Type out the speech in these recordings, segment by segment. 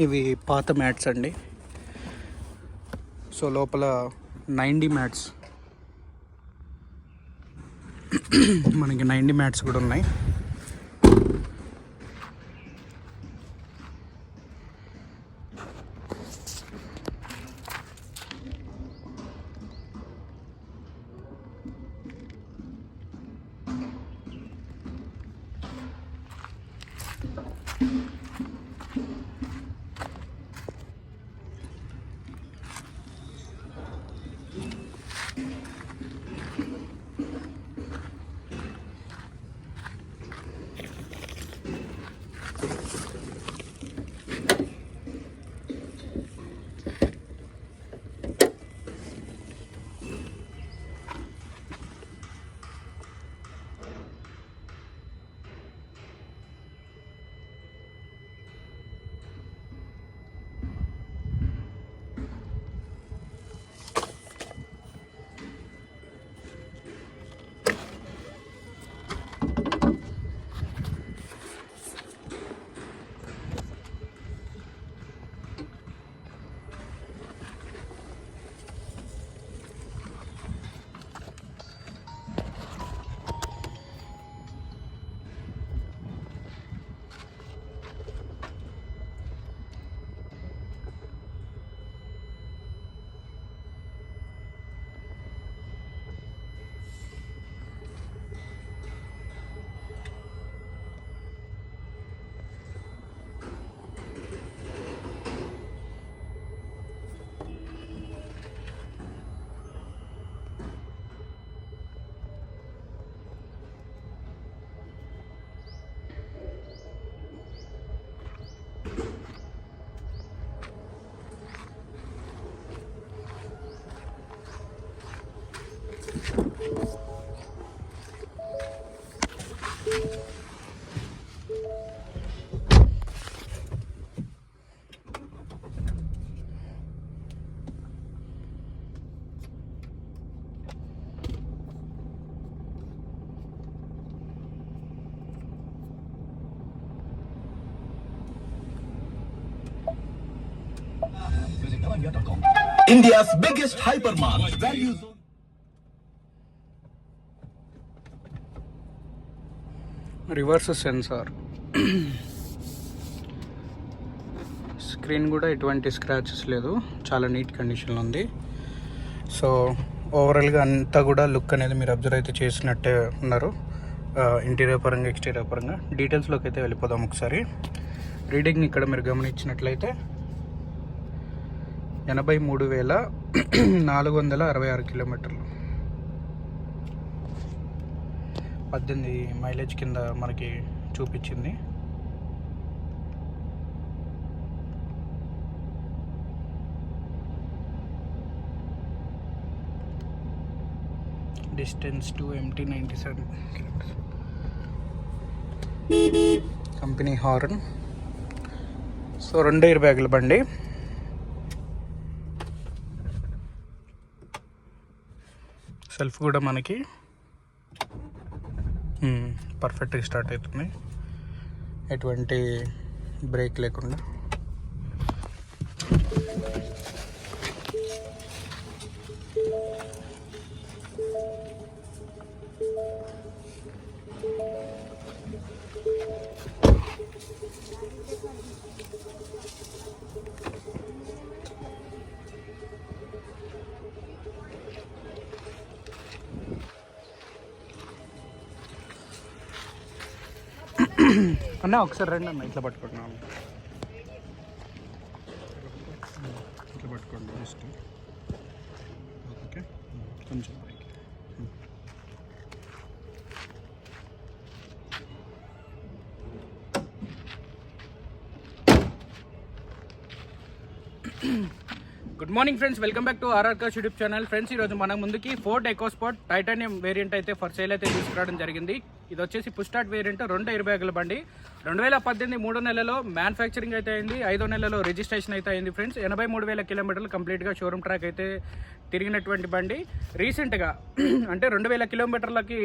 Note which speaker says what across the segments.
Speaker 1: ఇవి పాత మ్యాట్స్ అండి. సో లోపల 90 మ్యాట్స్, మనకి 90 మ్యాట్స్ కూడా ఉన్నాయి.
Speaker 2: India's biggest hypermart. Value zone.
Speaker 1: Reverse censor, screen కూడా ఎటువంటి స్క్రాచెస్ లేదు, చాలా నీట్ కండిషన్లో ఉంది. సో ఓవరాల్గా అంతా కూడా లుక్ అనేది మీరు అబ్జర్వ్ అయితే చేసినట్టే ఉన్నారు. ఇంటీరియర్ పరంగా ఎక్స్టీరియర్ పరంగా డీటెయిల్స్లోకి అయితే వెళ్ళిపోదాం ఒకసారి. రీడింగ్ ఇక్కడ మీరు గమనించినట్లయితే 83,466 కిలోమీటర్లు, 18 మైలేజ్ కింద మనకి చూపించింది. Distance to empty 97 kilometres. Company horn. So 2 air బ్యాగుల బండి. సెల్ఫ్ కూడా మనకి పర్ఫెక్ట్గా స్టార్ట్ అవుతుంది, ఎటువంటి బ్రేక్ లేకుండా. అన్న ఒకసారి రండి అన్న, ఇట్లా పట్టుకుంటున్నాను, ఇట్లా పట్టుకోండి జస్ట్. ఓకే, కొంచెం పైకి. Good morning friends, welcome back to RR cars YouTube channel. Friends, ఈరోజు మన ముందుకి ఫోర్డ్ ఎకోస్పోర్ట్ టైటానియం వేరియంట్ అయితే ఫర్ సేల్ అయితే తీసుకురావడం జరిగింది. ఇది వచ్చేసి పుష్ స్టార్ట్ వేరియంట్, 2 ఎయిర్ బ్యాగుల బండి. 2018 3 నెలలో మ్యానుఫ్యాక్చరింగ్ అయితే అయింది, 5వ నెలలో రిజిస్ట్రేషన్ అయితే అయింది. ఫ్రెండ్స్, 83,000 కిలోమీటర్లు కంప్లీట్గా షోరూమ్ ట్రాక్ అయితే తిరిగినటువంటి బండి. రీసెంట్గా అంటే 2,000 కిలోమీటర్లకి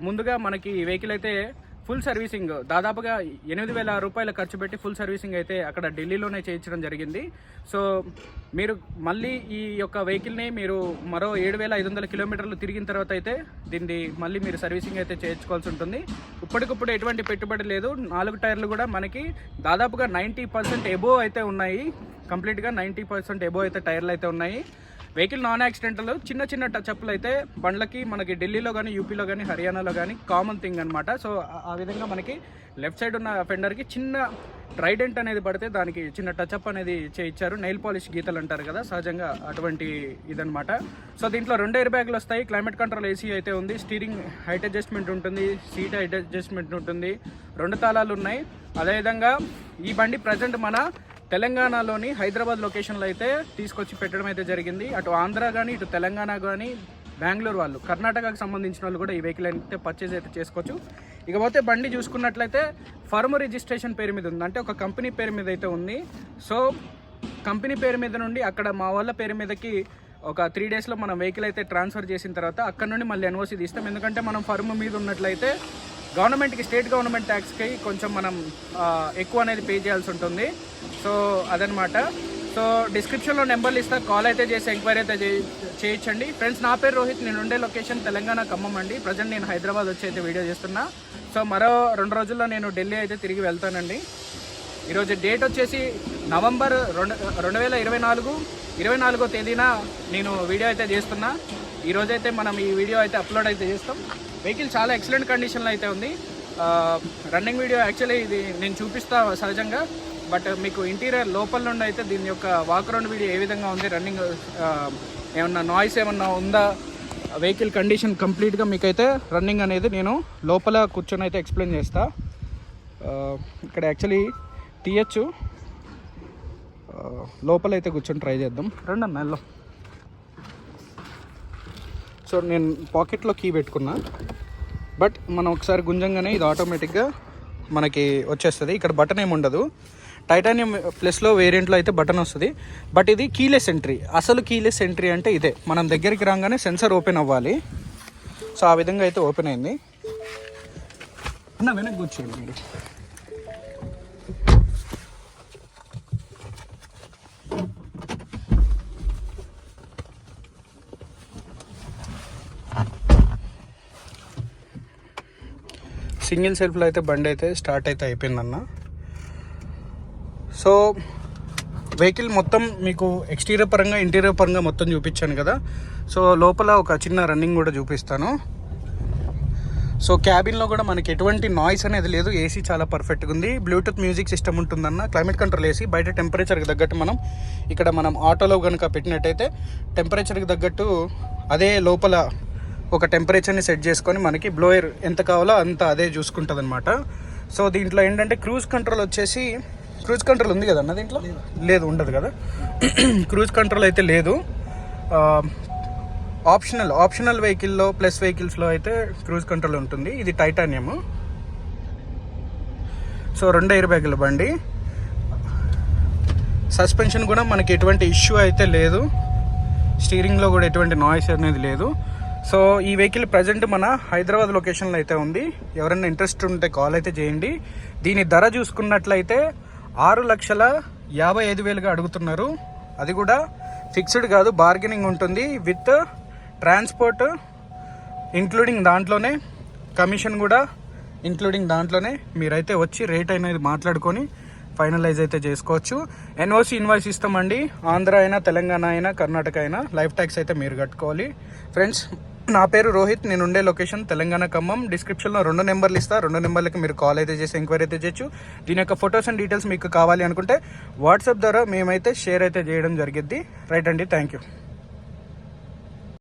Speaker 1: ముందుగా మనకి ఈ వెహికల్ అయితే ఫుల్ సర్వీసింగ్, దాదాపుగా 8,000 రూపాయలు ఖర్చు పెట్టి ఫుల్ సర్వీసింగ్ అయితే అక్కడ ఢిల్లీలోనే చేయించడం జరిగింది. సో మీరు మళ్ళీ ఈ యొక్క వెహికల్ని మీరు మరో 7,500 కిలోమీటర్లు తిరిగిన తర్వాత అయితే దీన్ని మళ్ళీ మీరు సర్వీసింగ్ అయితే చేయించుకోవాల్సి ఉంటుంది. ఇప్పటికప్పుడు ఎటువంటి పెట్టుబడి లేదు. 4 టైర్లు కూడా మనకి దాదాపుగా 90% ఎబోవ్ అయితే ఉన్నాయి. కంప్లీట్గా 90% ఎబోవ్ అయితే టైర్లు అయితే ఉన్నాయి. వెహికల్ నాన్ యాక్సిడెంటల్, చిన్న చిన్న టచ్అప్లు అయితే బండ్లకి మనకి ఢిల్లీలో కానీ, యూపీలో కానీ, హర్యానాలో కానీ కామన్ థింగ్ అనమాట. సో ఆ విధంగా మనకి లెఫ్ట్ సైడ్ ఉన్న ఫెండర్కి చిన్న ట్రైడెంట్ అనేది పడితే దానికి చిన్న టచ్అప్ అనేది చేయించారు. నెయిల్ పాలిష్ గీతలు అంటారు కదా, సహజంగా అటువంటి ఇదనమాట. సో దీంట్లో 2 ఎయిర్ బ్యాగులు వస్తాయి, క్లైమేట్ కంట్రోల్ ఏసీ అయితే ఉంది, స్టీరింగ్ హైట్ అడ్జస్ట్మెంట్ ఉంటుంది, సీట్ హైట్ అడ్జస్ట్మెంట్ ఉంటుంది, 2 తాళాలు ఉన్నాయి. అదేవిధంగా ఈ బండి ప్రజెంట్ మన తెలంగాణలోని హైదరాబాద్ లొకేషన్లో అయితే తీసుకొచ్చి పెట్టడం అయితే జరిగింది. అటు ఆంధ్ర కానీ, ఇటు తెలంగాణ కానీ, బెంగళూరు వాళ్ళు, కర్ణాటకకు సంబంధించిన వాళ్ళు కూడా ఈ వెహికల్ అయితే పర్చేజ్ అయితే చేసుకోవచ్చు. ఇకపోతే బండి చూసుకున్నట్లయితే ఫర్మ్ రిజిస్ట్రేషన్ పేరు మీద ఉంది, అంటే ఒక కంపెనీ పేరు మీద అయితే ఉంది. సో కంపెనీ పేరు మీద నుండి అక్కడ మా వాళ్ళ పేరు మీదకి ఒక 3 డేస్లో మనం వెహికల్ అయితే ట్రాన్స్ఫర్ చేసిన తర్వాత అక్కడ నుండి మళ్ళీ ఎన్ఓసి తీస్తాం. ఎందుకంటే మనం ఫర్మ్ మీద ఉన్నట్లయితే గవర్నమెంట్కి, స్టేట్ గవర్నమెంట్ ట్యాక్స్కి కొంచెం మనం ఎక్కువ అనేది పే చేయాల్సి ఉంటుంది. సో అదనమాట. సో డిస్క్రిప్షన్లో నెంబర్లు ఇస్తా, కాల్ అయితే చేసి ఎంక్వైరీ అయితే చేయించండి. ఫ్రెండ్స్, నా పేరు రోహిత్, నేను ఉండే లొకేషన్ తెలంగాణ ఖమ్మం అండి. ప్రజెంట్ నేను హైదరాబాద్ వచ్చి అయితే వీడియో చేస్తున్నా. సో మరో 2 రోజుల్లో నేను ఢిల్లీ అయితే తిరిగి వెళ్తానండి. ఈరోజు డేట్ వచ్చేసి నవంబర్ 2024, 24వ తేదీన నేను వీడియో అయితే చేస్తున్నా. ఈరోజైతే మనం ఈ వీడియో అయితే అప్లోడ్ అయితే చేస్తాం. వెహికల్ చాలా ఎక్సలెంట్ కండిషన్లో అయితే ఉంది. రన్నింగ్ వీడియో యాక్చువల్లీ ఇది నేను చూపిస్తా సహజంగా, బట్ మీకు ఇంటీరియర్ లోపల నుండి అయితే దీని యొక్క వాక్ అరౌండ్ వీడియో ఏ విధంగా ఉంది, రన్నింగ్ ఏమన్నా నాయిస్ ఏమన్నా ఉందా, వెహికల్ కండిషన్ కంప్లీట్గా మీకైతే రన్నింగ్ అనేది నేను లోపల కూర్చొని అయితే ఎక్స్ప్లెయిన్ చేస్తా. ఇక్కడ యాక్చువల్లీ తీయచ్చు, లోపల అయితే కూర్చొని ట్రై చేద్దాం. రండి అన్న వెళ్దాం. సో నేను పాకెట్లో కీ పెట్టుకున్నా, బట్ మనం ఒకసారి గుంజంగానే ఇది ఆటోమేటిక్గా మనకి వచ్చేస్తుంది. ఇక్కడ బటన్ ఏమి ఉండదు. టైటానియం ప్లస్లో వేరియంట్లో అయితే బటన్ వస్తుంది, బట్ ఇది కీలెస్ ఎంట్రీ. అసలు కీలెస్ ఎంట్రీ అంటే ఇదే, మనం దగ్గరికి రాగానే సెన్సర్ ఓపెన్ అవ్వాలి. సో ఆ విధంగా అయితే ఓపెన్ అయింది. అన్న వెనక్కి కూర్చోండి మీరు. సింగిల్ సెల్ఫ్లో అయితే బండి అయితే స్టార్ట్ అయితే అయిపోయిందన్న. సో వెహికల్ మొత్తం మీకు ఎక్స్టీరియర్ పరంగా ఇంటీరియర్ పరంగా మొత్తం చూపించాను కదా. సో లోపల ఒక చిన్న రన్నింగ్ కూడా చూపిస్తాను. సో క్యాబిన్లో కూడా మనకి ఎటువంటి నాయిస్ అనేది లేదు. ఏసీ చాలా పర్ఫెక్ట్గా ఉంది. బ్లూటూత్ మ్యూజిక్ సిస్టమ్ ఉంటుందన్న. Climate control AC. బయట టెంపరేచర్కి తగ్గట్టు మనం ఆటోలో కనుక పెట్టినట్టయితే టెంపరేచర్కి తగ్గట్టు అదే లోపల ఒక టెంపరేచర్ని సెట్ చేసుకొని మనకి బ్లోయర్ ఎంత కావాలో అంత అదే చూసుకుంటుంది అనమాట. సో దీంట్లో ఏంటంటే క్రూజ్ కంట్రోల్ ఉంది కదన్న దీంట్లో? లేదు, ఉండదు కదా. క్రూజ్ కంట్రోల్ అయితే లేదు. ఆప్షనల్ వెహికల్లో ప్లస్ వెహికల్స్లో అయితే క్రూజ్ కంట్రోల్ ఉంటుంది. ఇది టైటానియం. సో 2 ఎయిర్ బ్యాగుల బండి. సస్పెన్షన్ కూడా మనకి ఎటువంటి ఇష్యూ అయితే లేదు. స్టీరింగ్లో కూడా ఎటువంటి నాయిస్ అనేది లేదు. సో ఈ వెహికల్ ప్రజెంట్ మన హైదరాబాద్ లొకేషన్లో అయితే ఉంది. ఎవరైనా ఇంట్రెస్ట్ ఉంటే కాల్ అయితే చేయండి. దీని ధర చూసుకున్నట్లయితే 6,55,000 అడుగుతున్నారు. అది కూడా ఫిక్స్డ్ కాదు, బార్గెనింగ్ ఉంటుంది. విత్ ట్రాన్స్పోర్ట్ ఇంక్లూడింగ్ దాంట్లోనే, కమిషన్ కూడా ఇంక్లూడింగ్ దాంట్లోనే. మీరైతే వచ్చి రేట్ అనేది మాట్లాడుకొని ఫైనలైజ్ అయితే చేసుకోవచ్చు. ఎన్ఓసి ఇన్వాయిస్ ఇస్తామండి. ఆంధ్ర అయినా, తెలంగాణ అయినా, కర్ణాటక అయినా లైఫ్ ట్యాక్స్ అయితే మీరు కట్టుకోవాలి. ఫ్రెండ్స్, నా పేరు రోహిత్. నేను ఉండే లొకేషన్ తెలంగాణ ఖమ్మం. డిస్క్రిప్షన్లో 2 నెంబర్లు ఇస్తా. 2 నెంబర్లకి మీరు కాల్ అయితే చేసి ఎంక్వైరీ అయితే చేయొచ్చు. దీని యొక్క ఫొటోస్ అండ్ డీటెయిల్స్ మీకు కావాలి అనుకుంటే వాట్సాప్ ద్వారా మేమైతే షేర్ అయితే చేయడం జరిగిద్ది. రైట్ అండి, థ్యాంక్ యూ.